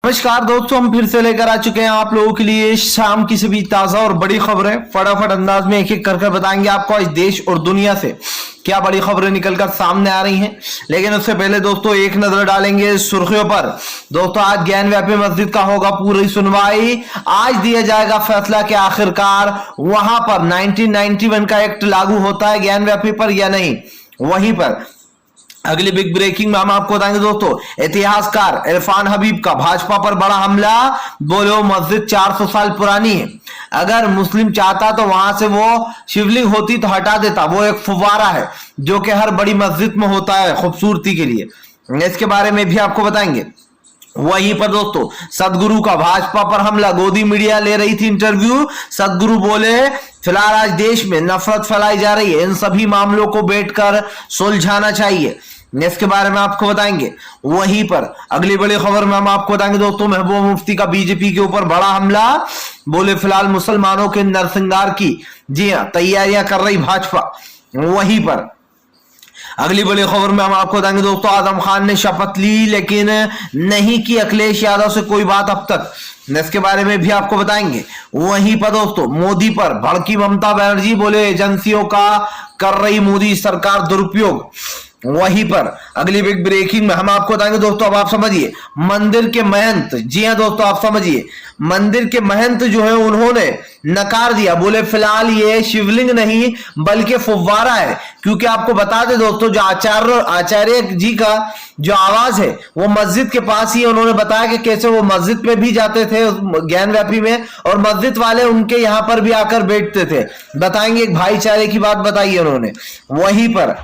नमस्कार दोस्तों, हम फिर से लेकर आ चुके हैं आप लोगों के लिए शाम की सभी ताजा और बड़ी खबरें। फटाफट अंदाज में एक एक कर बताएंगे आपको आज देश और दुनिया से क्या बड़ी खबरें निकलकर सामने आ रही हैं। लेकिन उससे पहले दोस्तों एक नजर डालेंगे सुर्खियों पर। दोस्तों आज ज्ञान व्यापी मस्जिद का होगा पूरी सुनवाई। आज दिया जाएगा फैसला कि आखिरकार वहां पर 1991 का एक्ट लागू होता है ज्ञान व्यापी पर या नहीं। वहीं पर अगली बिग ब्रेकिंग में हम आपको बताएंगे दोस्तों, इतिहासकार इरफान हबीब का भाजपा पर बड़ा हमला। बोले वो मस्जिद 400 साल पुरानी है, अगर मुस्लिम चाहता तो वहां से वो शिवलिंग होती तो हटा देता, वो एक फुव्वारा है जो कि हर बड़ी मस्जिद में होता है खूबसूरती के लिए। इसके बारे में भी आपको बताएंगे। वहीं पर दोस्तों सदगुरु का भाजपा पर हमला। गोदी मीडिया ले रही थी इंटरव्यू। सदगुरु बोले फिलहाल आज देश में नफरत फैलाई जा रही है, इन सभी मामलों को बैठकर सुलझाना चाहिए। इसके बारे में आपको बताएंगे। वहीं पर अगली बड़ी खबर में हम आपको बताएंगे दोस्तों, महबूबा मुफ्ती का बीजेपी के ऊपर बड़ा हमला। बोले फिलहाल मुसलमानों के नरसंहार की जी हां तैयारियां कर रही भाजपा। वहीं पर अगली बड़ी खबर में हम आपको बताएंगे दोस्तों, आजम खान ने शपथ ली लेकिन नहीं की अखिलेश यादव से कोई बात अब तक। इसके बारे में भी आपको बताएंगे। वहीं पर दोस्तों मोदी पर भड़की ममता बनर्जी। बोले एजेंसियों का कर रही मोदी सरकार दुरुपयोग। वहीं पर अगली बिग ब्रेकिंग में हम आपको बताएंगे दोस्तों, अब आप समझिए मंदिर के महंत, जी हां दोस्तों आप समझिए, मंदिर के महंत जो है उन्होंने नकार दिया। बोले फिलहाल ये शिवलिंग नहीं बल्कि फुव्वारा है। क्योंकि आपको बता दें दोस्तों, जो आचार्य जी का जो आवाज है वो मस्जिद के पास ही, उन्होंने बताया कि कैसे वो मस्जिद में भी जाते थे ज्ञान व्यापी में, और मस्जिद वाले उनके यहां पर भी आकर बैठते थे। बताएंगे, एक भाईचारे की बात बताई है उन्होंने। वहीं पर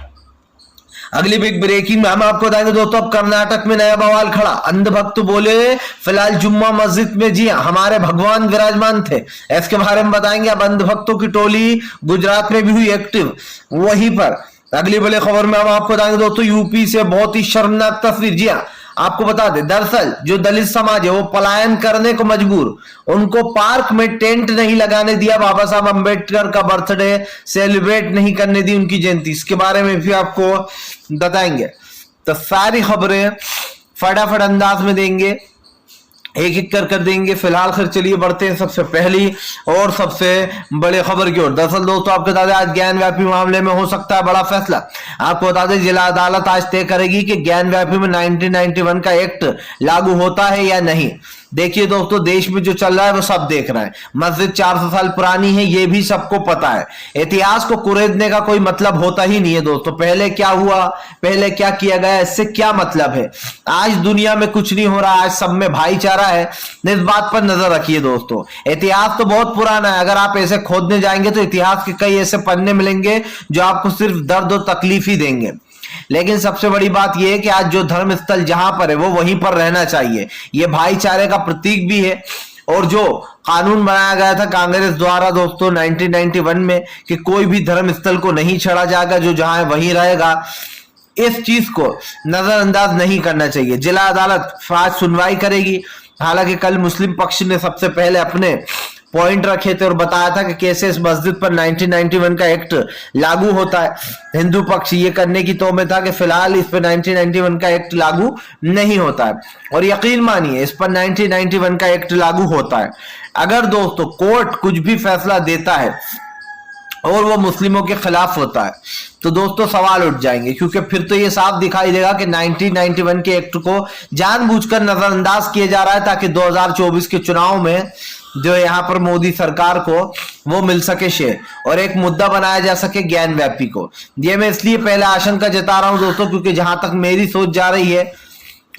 अगली बिग ब्रेकिंग में हम आपको बताएंगे दोस्तों, अब कर्नाटक में नया बवाल खड़ा। अंधभक्त बोले फिलहाल जुम्मा मस्जिद में जी हमारे भगवान विराजमान थे। इसके बारे में बताएंगे। अब अंधभक्तों की टोली गुजरात में भी हुई एक्टिव। वहीं पर अगली बड़ी खबर में हम आपको बताएंगे दोस्तों, यूपी से बहुत ही शर्मनाक तस्वीर। जी हाँ, आपको बता दें दरअसल जो दलित समाज है वो पलायन करने को मजबूर। उनको पार्क में टेंट नहीं लगाने दिया, बाबा साहब अंबेडकर का बर्थडे सेलिब्रेट नहीं करने दी, उनकी जयंती। इसके बारे में भी आपको बताएंगे। तो सारी खबरें फटाफट अंदाज में देंगे, एक एक कर देंगे। फिलहाल फिर चलिए बढ़ते हैं सबसे पहली और सबसे बड़े खबर की ओर। दरअसल दोस्तों आपको बता दें, आज ज्ञान व्यापी मामले में हो सकता है बड़ा फैसला। आपको बता दें जिला अदालत आज तय करेगी कि ज्ञान व्यापी में 1991 का एक्ट लागू होता है या नहीं। देखिए दोस्तों, देश में जो चल रहा है वो सब देख रहा है। मस्जिद 400 साल पुरानी है ये भी सबको पता है। इतिहास को कुरेदने का कोई मतलब होता ही नहीं है दोस्तों। पहले क्या हुआ, पहले क्या किया गया, इससे क्या मतलब है। आज दुनिया में कुछ नहीं हो रहा, आज सब में भाईचारा है। इस बात पर नजर रखिए दोस्तों। इतिहास तो बहुत पुराना है, अगर आप ऐसे खोदने जाएंगे तो इतिहास के कई ऐसे पन्ने मिलेंगे जो आपको सिर्फ दर्द और तकलीफ ही देंगे। लेकिन सबसे बड़ी बात यह है कि आज जो धर्म स्थल जहां पर है वो वहीं पर रहना चाहिए। यह भाईचारे का प्रतीक भी है। और जो कानून बनाया गया था कांग्रेस द्वारा दोस्तों 1991 में कि कोई भी धर्म स्थल को नहीं छेड़ा जाएगा, जो जहां है वहीं रहेगा, इस चीज को नजरअंदाज नहीं करना चाहिए। जिला अदालत आज सुनवाई करेगी। हालांकि कल मुस्लिम पक्ष ने सबसे पहले अपने पॉइंट रखे थे और बताया था कि कैसे इस मस्जिद पर 1991 का एक्ट लागू होता है। हिंदू पक्ष ये करने की तो में था कि फिलहाल इस पर 1991 का एक्ट लागू नहीं होता है। और यकीन मानिए इस पर 1991 का एक्ट लागू होता है। अगर दोस्तों कोर्ट कुछ भी फैसला देता है और वो मुस्लिमों के खिलाफ होता है तो दोस्तों सवाल उठ जाएंगे, क्योंकि फिर तो ये साफ दिखाई देगा कि 1991 के एक्ट को जानबूझकर नजरअंदाज किया जा रहा है ताकि 2024 के चुनाव में जो यहाँ पर मोदी सरकार को वो मिल सके शेयर और एक मुद्दा बनाया जा सके ज्ञान व्यापी को। ये मैं इसलिए पहले आशंका जता रहा हूं दोस्तों, क्योंकि जहां तक मेरी सोच जा रही है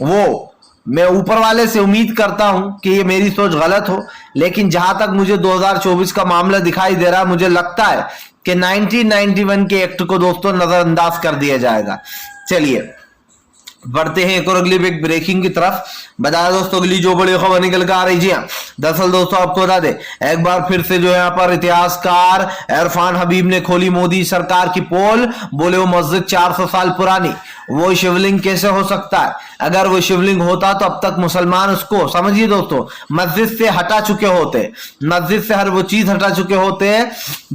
वो मैं ऊपर वाले से उम्मीद करता हूं कि ये मेरी सोच गलत हो, लेकिन जहां तक मुझे 2024 का मामला दिखाई दे रहा है, मुझे लगता है कि 1991 के एक्ट को दोस्तों नजरअंदाज कर दिया जाएगा। चलिए बढ़ते हैं एक और अगली बिग ब्रेकिंग की तरफ। बताया दोस्तों अगली जो बड़ी खबर निकल कर आ रही। जी हाँ, दरअसल दोस्तों आपको बता दे एक बार फिर से जो यहाँ पर इतिहासकार इरफान हबीब ने खोली मोदी सरकार की पोल। बोले वो मस्जिद 400 साल पुरानी, वो शिवलिंग कैसे हो सकता है। अगर वो शिवलिंग होता तो अब तक मुसलमान उसको समझिए दोस्तों मस्जिद से हटा चुके होते, मस्जिद से हर वो चीज हटा चुके होते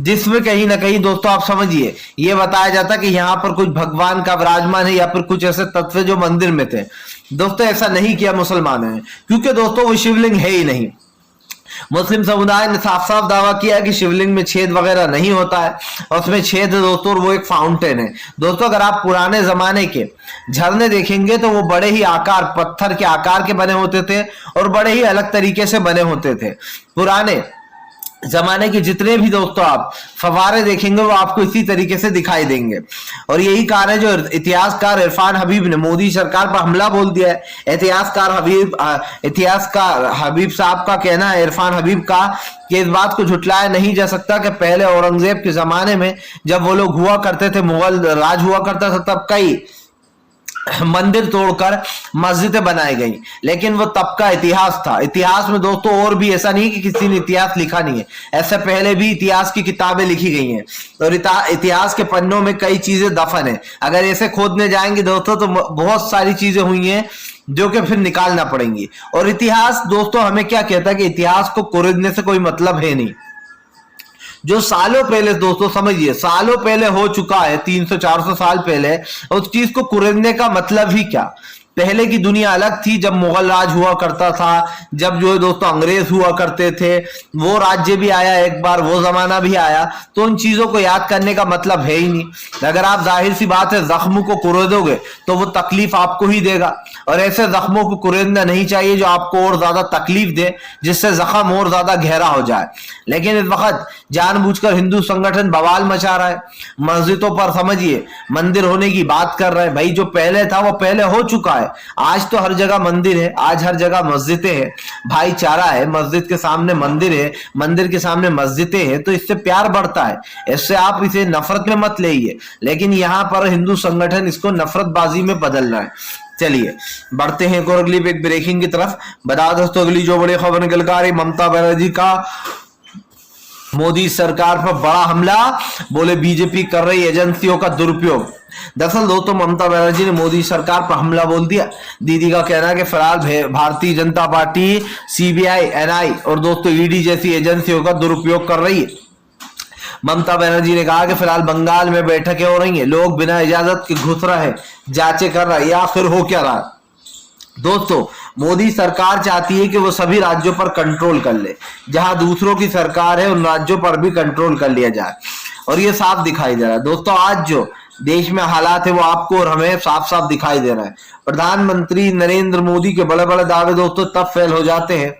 जिसमें कहीं ना कहीं दोस्तों आप समझिए ये बताया जाता कि यहाँ पर कुछ भगवान का विराजमान है या फिर कुछ ऐसे तत्व जो मंदिर में थे। दोस्तों ऐसा नहीं किया मुसलमानों ने, क्योंकि दोस्तों वो शिवलिंग है ही नहीं। मुस्लिम समुदाय ने साफ साफ दावा किया कि शिवलिंग में छेद वगैरह नहीं होता है, और उसमें छेद है दोस्तों, और वो एक फाउंटेन है। दोस्तों अगर आप पुराने जमाने के झरने देखेंगे तो वो बड़े ही आकार, पत्थर के आकार के बने होते थे और बड़े ही अलग तरीके से बने होते थे। पुराने जमाने के जितने भी दोस्तों आप फवारे देखेंगे वो आपको इसी तरीके से दिखाई देंगे। और यही कारण है जो इतिहासकार इरफान हबीब ने मोदी सरकार पर हमला बोल दिया है। इतिहासकार हबीब साहब का कहना है, इरफान हबीब का, कि इस बात को झुटलाया नहीं जा सकता कि पहले औरंगजेब के जमाने में जब वो लोग हुआ करते थे, मुगल राज हुआ करता था, तब कई मंदिर तोड़कर मस्जिदें बनाई गई, लेकिन वो तब का इतिहास था। इतिहास में दोस्तों और भी ऐसा नहीं कि किसी ने इतिहास लिखा नहीं है, ऐसे पहले भी इतिहास की किताबें लिखी गई हैं और इतिहास के पन्नों में कई चीजें दफन है। अगर ऐसे खोदने जाएंगे दोस्तों तो बहुत सारी चीजें हुई हैं जो कि फिर निकालना पड़ेंगी। और इतिहास दोस्तों हमें क्या कहता है कि इतिहास को कुरेदने से कोई मतलब है नहीं। जो सालों पहले दोस्तों समझिए, सालों पहले हो चुका है, 300-400 साल पहले, उस चीज को कुरेदने का मतलब ही क्या। पहले की दुनिया अलग थी, जब मुगल राज हुआ करता था, जब जो है दोस्तों अंग्रेज हुआ करते थे, वो राज्य भी आया एक बार, वो जमाना भी आया, तो उन चीजों को याद करने का मतलब है ही नहीं। अगर आप जाहिर सी बात है जख्म को कुरेदोगे तो वो तकलीफ आपको ही देगा, और ऐसे जख्मों को कुरेदना नहीं चाहिए जो आपको और ज्यादा तकलीफ दे, जिससे जख्म और ज्यादा गहरा हो जाए। लेकिन इस वक्त जानबूझकर हिंदू संगठन बवाल मचा रहा है, मस्जिदों पर समझिए मंदिर होने की बात कर रहे हैं। भाई जो पहले था वो पहले हो चुका है, आज तो हर जगह मंदिर है, आज हर जगह मस्जिदें हैं, भाईचारा है, मस्जिद के सामने मंदिर है, मंदिर के सामने मस्जिदें हैं, तो इससे प्यार बढ़ता है। इससे आप इसे नफरत में मत लेइए, लेकिन यहाँ पर हिंदू संगठन इसको नफरतबाजी में बदल रहा है। चलिए बढ़ते हैं एक और अगली ब्रेकिंग की तरफ। बता दोस्तों अगली जो बड़ी खबर निकल कर आ रही, ममता बनर्जी का मोदी सरकार पर बड़ा हमला, बोले बीजेपी कर रही एजेंसियों का दुरुपयोग। दरअसल दोस्तों ममता बनर्जी ने मोदी सरकार पर हमला बोल दिया। दीदी का कहना है कि फिलहाल Bharatiya Janata party CBI, NI और दोस्तों ईडी जैसी एजेंसियों का दुरुपयोग कर रही है। ममता बनर्जी ने कहा कि फिलहाल बंगाल में बैठकें हो रही हैं, लोग बिना इजाजत के घुस रहे हैं, जांचें कर रहे हैं, या फिर हो क्या रहा है। दोस्तों मोदी सरकार चाहती है कि वो सभी राज्यों पर कंट्रोल कर ले, जहां दूसरों की सरकार है उन राज्यों पर भी कंट्रोल कर लिया जाए, और ये साफ दिखाई दे रहा है। दोस्तों आज जो देश में हालात है वो आपको और हमें साफ साफ दिखाई दे रहा है। प्रधानमंत्री नरेंद्र मोदी के बड़े बड़े दावे दोस्तों तब फेल हो जाते हैं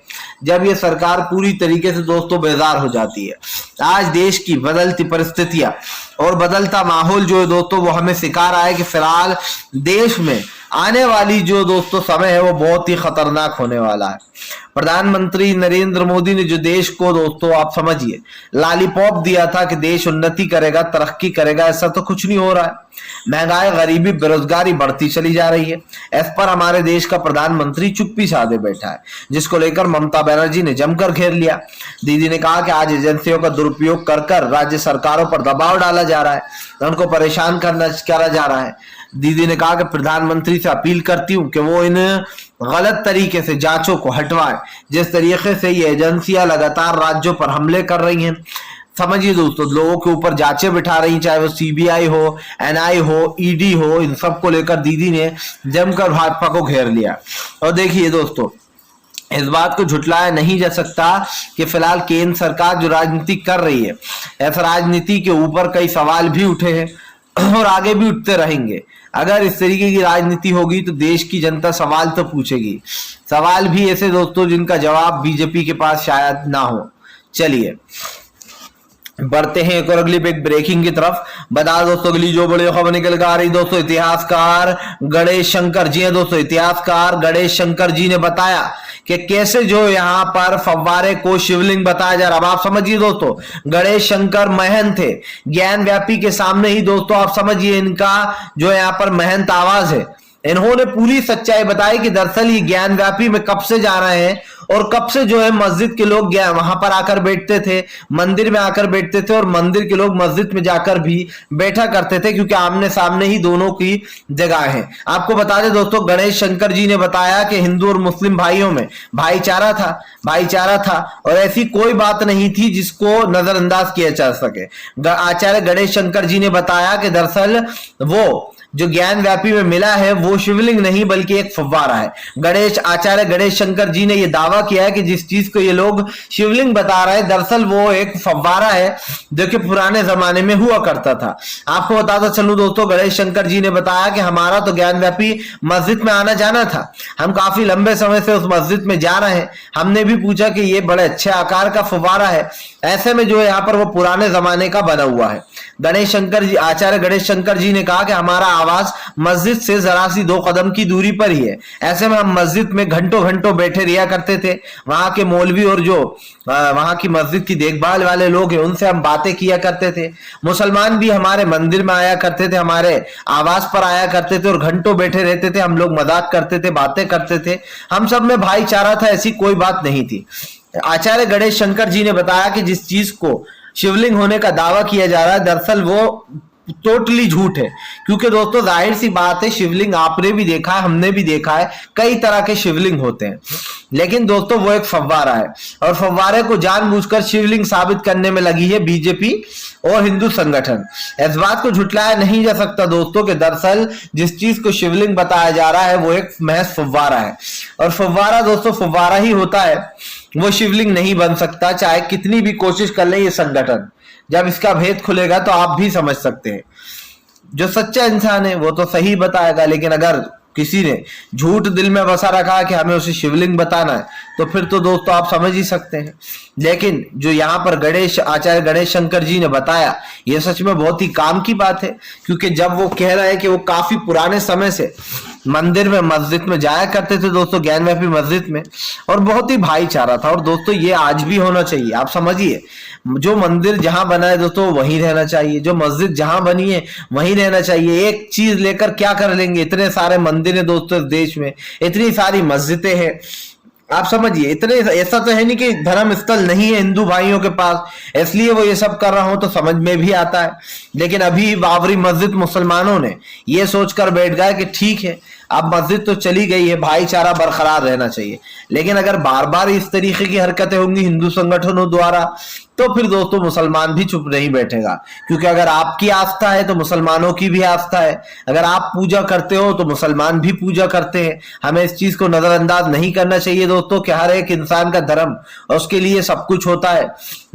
जब ये सरकार पूरी तरीके से दोस्तों बेजार हो जाती है। आज देश की बदलती परिस्थितियां और बदलता माहौल जो है दोस्तों वो हमें सिखा रहा है कि फिलहाल देश में आने वाली जो दोस्तों समय है वो बहुत ही खतरनाक होने वाला है। प्रधानमंत्री नरेंद्र मोदी ने जो देश को दोस्तों आप समझिए लॉलीपॉप दिया था कि देश उन्नति करेगा, तरक्की करेगा, ऐसा तो कुछ नहीं हो रहा है। महंगाई, गरीबी, बेरोजगारी बढ़ती चली जा रही है। इस पर हमारे देश का प्रधानमंत्री चुप्पी साधे बैठा है, जिसको लेकर ममता बनर्जी ने जमकर घेर लिया। दीदी ने कहा कि आज एजेंसियों का दुरुपयोग कर राज्य सरकारों पर दबाव डाला जा रहा है, उनको परेशान करा जा रहा है। दीदी ने कहा कि प्रधानमंत्री से अपील करती हूं कि वो इन गलत तरीके से जांचों को हटवाएं, जिस तरीके से ये एजेंसियां लगातार राज्यों पर हमले कर रही हैं। समझिए दोस्तों लोगों के ऊपर जांचें बिठा रही, चाहे वो सीबीआई हो, एनआई हो, ईडी हो, इन सब को लेकर दीदी ने जमकर भाजपा को घेर लिया। और देखिए दोस्तों इस बात को झुटलाया नहीं जा सकता कि फिलहाल केंद्र सरकार जो राजनीति कर रही है, इस राजनीति के ऊपर कई सवाल भी उठे हैं और आगे भी उठते रहेंगे। अगर इस तरीके की राजनीति होगी तो देश की जनता सवाल तो पूछेगी, सवाल भी ऐसे दोस्तों जिनका जवाब बीजेपी के पास शायद ना हो। चलिए बढ़ते हैं एक और अगली ब्रेकिंग की तरफ। बता दोस्तों अगली जो बड़ी खबर निकल कर आ रही दोस्तों, इतिहासकार गणेश शंकर जी हैं दोस्तों, इतिहासकार गणेश शंकर जी ने बताया कि कैसे जो यहाँ पर फव्वारे को शिवलिंग बताया जा रहा। अब आप समझिए दोस्तों गणेश शंकर महंत थे, ज्ञान व्यापी के सामने ही दोस्तों आप समझिए इनका जो यहाँ पर महंत आवाज है। इन्होंने पूरी सच्चाई बताई कि दरअसल ये ज्ञान व्यापी में कब से जा रहे हैं और कब से जो है मस्जिद के लोग वहां पर आकर बैठते थे, मंदिर में आकर बैठते थे, और मंदिर के लोग मस्जिद में जाकर भी बैठा करते थे, क्योंकि आमने सामने ही दोनों की जगह है। आपको बता दें दोस्तों गणेश शंकर जी ने बताया कि हिंदू और मुस्लिम भाइयों में भाईचारा था और ऐसी कोई बात नहीं थी जिसको नजरअंदाज किया जा सके। आचार्य गणेश शंकर जी ने बताया कि दरअसल वो जो ज्ञान व्यापी में मिला है वो शिवलिंग नहीं बल्कि एक फव्वारा है। गणेश आचार्य गणेश शंकर जी ने यह दावा किया है कि जिस चीज को ये लोग शिवलिंग बता रहे हैं दरअसल वो एक फव्वारा है जो कि पुराने जमाने में हुआ करता था। आपको बताता चलूं दोस्तों, गणेश शंकर जी ने बताया कि हमारा तो ज्ञान व्यापी मस्जिद में आना जाना था, हम काफी लंबे समय से उस मस्जिद में जा रहे हैं, हमने भी पूछा कि ये बड़े अच्छे आकार का फव्वारा है, ऐसे में जो यहाँ पर वो पुराने जमाने का बना हुआ है। गणेश शंकर जी आचार्य गणेश शंकर जी ने कहा कि हमारा आवास मस्जिद से जरा सी 2 कदम की दूरी पर ही है, ऐसे में हम मस्जिद में घंटों घंटों बैठे रिया करते थे। वहां के मौलवी और जो वहां की मस्जिद की देखभाल वाले लोग हैं उनसे हम बातें किया करते थे। मुसलमान भी हमारे मंदिर में आया करते थे, हमारे आवास पर आया करते थे और घंटों बैठे रहते थे। हम लोग मजाक करते थे, बातें करते थे, हम सब में भाईचारा था, ऐसी कोई बात नहीं थी। आचार्य गणेश शंकर जी ने बताया कि जिस चीज को शिवलिंग होने का दावा किया जा रहा है दरअसल वो टोटली झूठ है, क्योंकि दोस्तों जाहिर सी बात है शिवलिंग आपने भी देखा है, हमने भी देखा है, कई तरह के शिवलिंग होते हैं, लेकिन दोस्तों वो एक फव्वारा है और फव्वारे को जानबूझकर शिवलिंग साबित करने में लगी है बीजेपी और हिंदू संगठन। इस बात को झुटलाया नहीं जा सकता दोस्तों कि दरअसल जिस चीज को शिवलिंग बताया जा रहा है वो एक महज फव्वारा है और फव्वारा दोस्तों फव्वारा ही होता है, वो शिवलिंग नहीं बन सकता, चाहे कितनी भी कोशिश कर ले ये संगठन। जब इसका भेद खुलेगा तो आप भी समझ सकते हैं। जो सच्चा इंसान है वो तो सही बताएगा, लेकिन अगर किसी ने झूठ दिल में बसा रखा है कि हमें उसे शिवलिंग बताना है तो फिर तो दोस्तों आप समझ ही सकते हैं। लेकिन जो यहाँ पर आचार्य गणेश शंकर जी ने बताया ये सच में बहुत ही काम की बात है, क्योंकि जब वो कह रहे हैं कि वो काफी पुराने समय से मंदिर में मस्जिद में जाया करते थे दोस्तों, ज्ञानव्यापी मस्जिद में, और बहुत ही भाईचारा था। और दोस्तों ये आज भी होना चाहिए। आप समझिए, जो मंदिर जहां बना है दोस्तों वहीं रहना चाहिए, जो मस्जिद जहां बनी है वहीं रहना चाहिए। एक चीज लेकर क्या कर लेंगे, इतने सारे मंदिर है दोस्तों इस देश में, इतनी सारी मस्जिदें हैं, आप समझिए, इतने ऐसा तो है नहीं कि धर्म स्थल नहीं है हिंदू भाइयों के पास, इसलिए वो ये सब कर रहा हूं तो समझ में भी आता है। लेकिन अभी बाबरी मस्जिद मुसलमानों ने ये सोचकर बैठ गए कि ठीक है अब मस्जिद तो चली गई है, भाईचारा बरकरार रहना चाहिए। लेकिन अगर बार बार इस तरीके की हरकतें होंगी हिंदू संगठनों द्वारा तो फिर दोस्तों मुसलमान भी चुप नहीं बैठेगा, क्योंकि अगर आपकी आस्था है तो मुसलमानों की भी आस्था है, अगर आप पूजा करते हो तो मुसलमान भी पूजा करते हैं। हमें इस चीज को नजरअंदाज नहीं करना चाहिए दोस्तों कि हर एक इंसान का धर्म और उसके लिए सब कुछ होता है।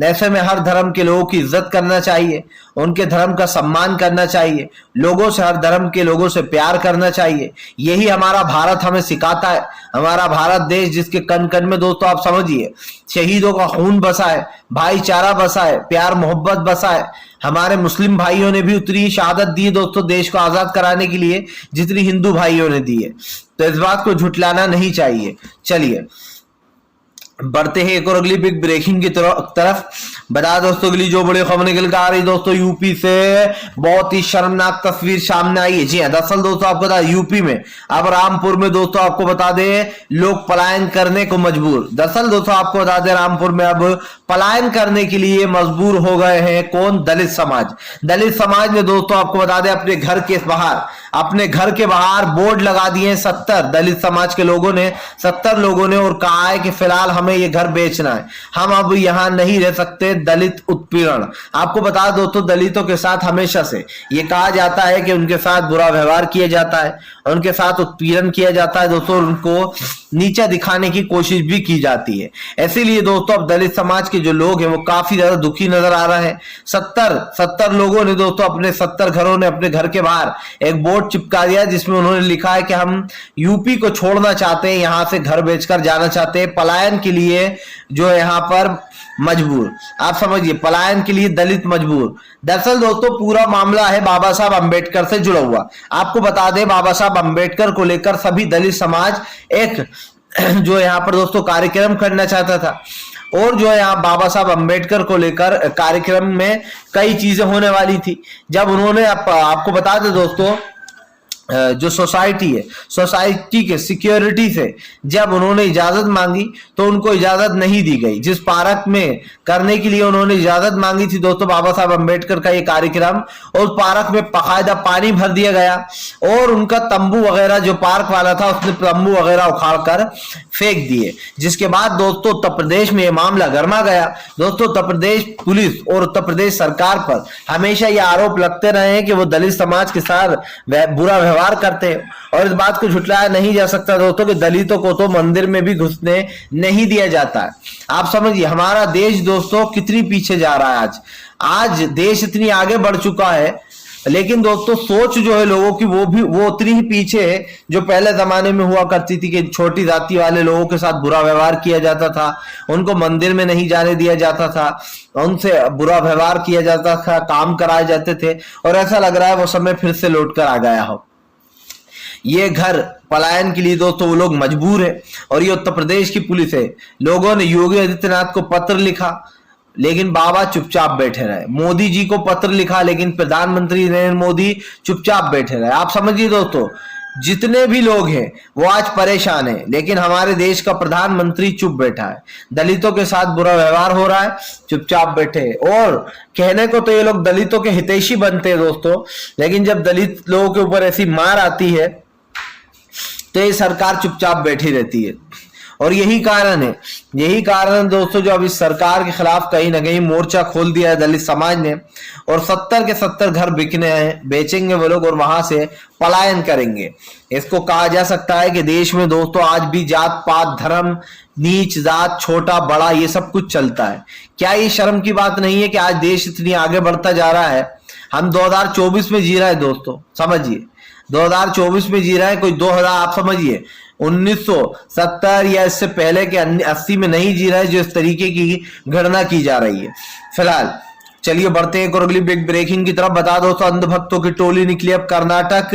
ऐसे में हर धर्म के लोगों की इज्जत करना चाहिए, उनके धर्म का सम्मान करना चाहिए, लोगों से हर धर्म के लोगों से प्यार करना चाहिए। यही हमारा भारत हमें सिखाता है। हमारा भारत देश जिसके कण कण में दोस्तों आप समझिए शहीदों का खून बसा है, भाईचारा बसा है, प्यार मोहब्बत बसा है। हमारे मुस्लिम भाइयों ने भी उतनी शहादत दी दोस्तों देश को आजाद कराने के लिए जितनी हिंदू भाइयों ने दी है, तो इस बात को झुटलाना नहीं चाहिए। चलिए बढ़ते हैं एक और अगली बिग ब्रेकिंग की तरफ। बता दोस्तों अगली जो बड़ी खबर निकल कर आ रही दोस्तों यूपी से बहुत ही शर्मनाक तस्वीर सामने आई है। जी हाँ, दरअसल दोस्तों आपको बता यूपी में अब रामपुर में दोस्तों आपको बता दें लोग पलायन करने को मजबूर। दरअसल दोस्तों आपको बता दें रामपुर में अब पलायन करने के लिए मजबूर हो गए हैं कौन, दलित समाज। दलित समाज ने दोस्तों आपको बता दें अपने घर के बाहर बोर्ड लगा दिए 70 दलित समाज के लोगों ने, 70 लोगों ने, और कहा है कि फिलहाल हमें ये घर बेचना है, हम अब यहां नहीं रह सकते। दलित उत्पीड़न, आपको बता दो तो दलितों के साथ हमेशा से ये कहा जाता है कि उनके साथ बुरा व्यवहार किया जाता है, उनके साथ उत्पीड़न किया जाता है दोस्तों, उनको नीचा दिखाने की कोशिश भी की जाती है। इसीलिए दोस्तों अब दलित समाज के जो लोग हैं वो काफी ज्यादा दुखी नजर आ रहे हैं। 70 लोगों ने दोस्तों अपने 70 घरों ने अपने घर के बाहर एक बोर्ड चिपका दिया जिसमें उन्होंने लिखा है कि हम यूपी को छोड़ना चाहते हैं, यहां से घर बेचकर जाना चाहते हैं, पलायन के लिए जो है यहाँ पर मजबूर। आप समझिए पलायन के लिए दलित मजबूर। दरअसल दोस्तों पूरा मामला है बाबा साहब अंबेडकर से जुड़ा हुआ। आपको बता दें बाबा साहब अंबेडकर को लेकर सभी दलित समाज एक जो यहाँ पर दोस्तों कार्यक्रम करना चाहता था, और जो है यहाँ बाबा साहब अंबेडकर को लेकर कार्यक्रम में कई चीजें होने वाली थी। जब उन्होंने आपको बता दें दोस्तों जो सोसाइटी है, सोसाइटी के सिक्योरिटी से जब उन्होंने इजाजत मांगी तो उनको इजाजत नहीं दी गई। जिस पार्क में करने के लिए उन्होंने इजाजत मांगी थी दोस्तों बाबा साहब अंबेडकर का ये कार्यक्रम, उस पार्क में बाकायदा पानी भर दिया गया और उनका तंबू वगैरह जो पार्क वाला था उसने तंबू वगैरह उखाड़ कर फेंक दिए। जिसके बाद दोस्तों उत्तर प्रदेश में यह मामला गर्मा गया। दोस्तों उत्तर प्रदेश पुलिस और उत्तर प्रदेश सरकार पर हमेशा ये आरोप लगते रहे हैं कि वो दलित समाज के साथ बुरा व्यवहार करते हैं, और इस बात को झुटलाया नहीं जा सकता दोस्तों कि दलितों को तो मंदिर में भी घुसने नहीं दिया जाता है। आप समझिए हमारा देश दोस्तों कितनी पीछे जा रहा है। आज देश इतनी आगे बढ़ चुका है, लेकिन दोस्तों सोच जो है लोगों की वो उतनी ही पीछे है जो पहले जमाने में हुआ करती थी कि छोटी जाति वाले लोगों के साथ बुरा व्यवहार किया जाता था, उनको मंदिर में नहीं जाने दिया जाता था, उनसे बुरा व्यवहार किया जाता था, काम कराए जाते थे, और ऐसा लग रहा है वो समय फिर से लौट कर आ गया हो। ये घर पलायन के लिए दोस्तों वो लोग मजबूर है, और ये उत्तर प्रदेश की पुलिस है। लोगों ने योगी आदित्यनाथ को पत्र लिखा लेकिन बाबा चुपचाप बैठे रहे, मोदी जी को पत्र लिखा लेकिन प्रधानमंत्री नरेंद्र मोदी चुपचाप बैठे रहे। आप समझिए दोस्तों जितने भी लोग हैं वो आज परेशान हैं, लेकिन हमारे देश का प्रधानमंत्री चुप बैठा है। दलितों के साथ बुरा व्यवहार हो रहा है, चुपचाप बैठे। और कहने को तो ये लोग दलितों के हितैषी बनते हैं दोस्तों, लेकिन जब दलित लोगों के ऊपर ऐसी मार आती है तो ये सरकार चुपचाप बैठी रहती है। और यही कारण है दोस्तों जो अब इस सरकार के खिलाफ कहीं ना कहीं मोर्चा खोल दिया है दलित समाज ने, और 70 के 70 घर बिकने हैं, बेचेंगे वो लोग और वहां से पलायन करेंगे। इसको कहा जा सकता है कि देश में दोस्तों आज भी जात पात धर्म नीच जात छोटा बड़ा ये सब कुछ चलता है। क्या ये शर्म की बात नहीं है कि आज देश इतनी आगे बढ़ता जा रहा है? हम 2024 में जी रहे हैं दोस्तों, समझिए 2024 में जी रहे हैं, कोई 2000 आप समझिए 1970 या इससे पहले के 80 में नहीं जी रहा है जो इस तरीके की गणना की जा रही है। फिलहाल चलिए बढ़ते हैं एक और अगली बिग ब्रेकिंग की तरफ। बता दो तो अंधभक्तों की टोली निकली अब कर्नाटक,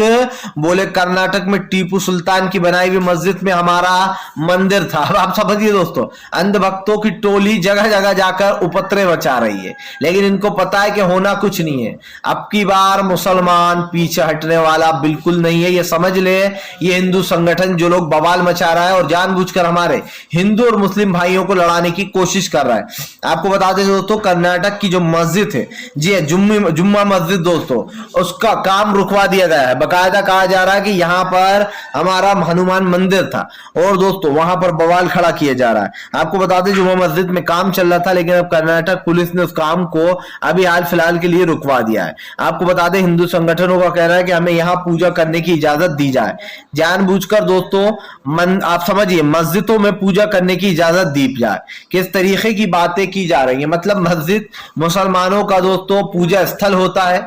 बोले कर्नाटक में टीपू सुल्तान की बनाई हुई मस्जिद में हमारा मंदिर था। अब आप समझिए दोस्तों अंधभक्तों की टोली जगह जगह जाकर उपद्रव मचा रही है, लेकिन इनको पता है कि होना कुछ नहीं है। अब की बार मुसलमान पीछे हटने वाला बिल्कुल नहीं है, ये समझ ले। ये हिंदू संगठन जो लोग बवाल मचा रहा है और जानबूझकर हमारे हिंदू और मुस्लिम भाइयों को लड़ाने की कोशिश कर रहा है। आपको बता दें दोस्तों कर्नाटक की जो मस्जिद है जी जुम्मा मस्जिद दोस्तों, उसका काम रुकवा दिया गया है। बकायदा कहा जा रहा है कि यहाँ पर हमारा हनुमान मंदिर था और दोस्तों वहां पर बवाल खड़ा किया जा रहा है। आपको बता दें जुम्मा मस्जिद में काम चल रहा था, लेकिन अब कर्नाटक पुलिस ने उस काम को अभी हाल फिलहाल के लिए रुकवा दिया है। आपको बता दें हिंदू संगठनों का कहना है कि हमें यहाँ पूजा करने की इजाजत दी जाए। जानबूझकर दोस्तों आप समझिए मस्जिदों में पूजा करने की इजाजत दी जाए। किस तरीके की बातें की जा रही है, मतलब मस्जिद मुसलमान का दोस्तों पूजा स्थल होता है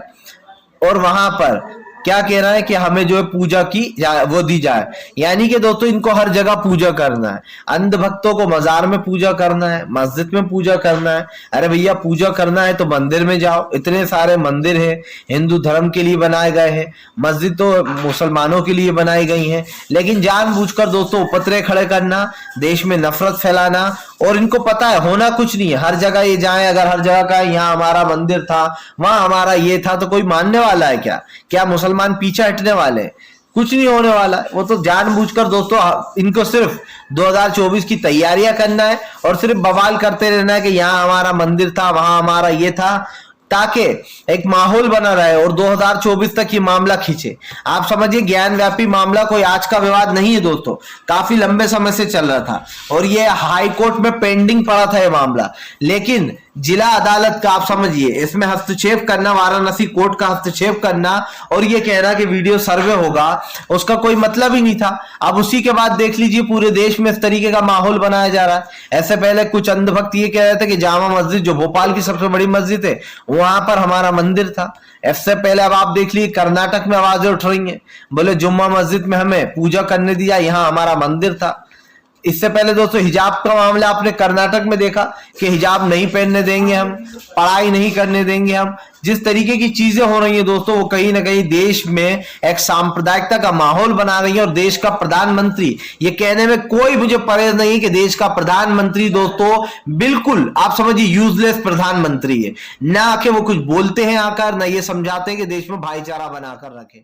और वहां पर क्या कह रहा है कि हमें जो है पूजा की वो दी जाए, यानी कि दोस्तों इनको हर जगह पूजा करना है। अंधभक्तों को मजार में पूजा करना है, मस्जिद में पूजा करना है। अरे भैया पूजा करना है तो मंदिर में जाओ, इतने सारे मंदिर हैं हिंदू धर्म के लिए बनाए गए हैं, मस्जिद तो मुसलमानों के लिए बनाई गई हैं, लेकिन जानबूझकर दोस्तों उपद्रव खड़े करना, देश में नफरत फैलाना, और इनको पता है होना कुछ नहीं है। हर जगह ये जाए, अगर हर जगह का यहाँ हमारा मंदिर था वहां हमारा ये था तो कोई मानने वाला है क्या? क्या मुसलमान पीछे हटने वाले? कुछ नहीं होने वाला। वो तो जानबूझकर दोस्तों इनको सिर्फ 2024 की तैयारियां करना है और सिर्फ बवाल करते रहना है कि यहाँ हमारा मंदिर था वहां हमारा ये था, ताकि एक माहौल बना रहे और 2024 तक ये मामला खींचे। आप समझिए ज्ञान व्यापी मामला कोई आज का विवाद नहीं है दोस्तों, काफी लंबे समय से चल रहा था और ये हाई कोर्ट में पेंडिंग पड़ा था ये मामला, लेकिन जिला अदालत का आप समझिए इसमें हस्तक्षेप करना, वाराणसी कोर्ट का हस्तक्षेप करना और ये कहना कि वीडियो सर्वे होगा, उसका कोई मतलब ही नहीं था। अब उसी के बाद देख लीजिए पूरे देश में इस तरीके का माहौल बनाया जा रहा है। ऐसे पहले कुछ अंधभक्त ये कह रहे थे कि जामा मस्जिद जो भोपाल की सबसे बड़ी मस्जिद है वहां पर हमारा मंदिर था। इससे पहले अब आप देख लीजिए कर्नाटक में आवाजें उठ रही हैं, बोले जुम्मा मस्जिद में हमें पूजा करने दिया, यहाँ हमारा मंदिर था। इससे पहले दोस्तों हिजाब का मामला आपने कर्नाटक में देखा कि हिजाब नहीं पहनने देंगे हम, पढ़ाई नहीं करने देंगे हम। जिस तरीके की चीजें हो रही हैं दोस्तों वो कहीं ना कहीं देश में एक सांप्रदायिकता का माहौल बना रही है। और देश का प्रधानमंत्री, ये कहने में कोई मुझे परहेज नहीं कि देश का प्रधानमंत्री दोस्तों बिल्कुल आप समझिए यूजलेस प्रधानमंत्री है, ना कि वो कुछ बोलते हैं आकर, ना ये समझाते हैं कि देश में भाईचारा बनाकर रखें।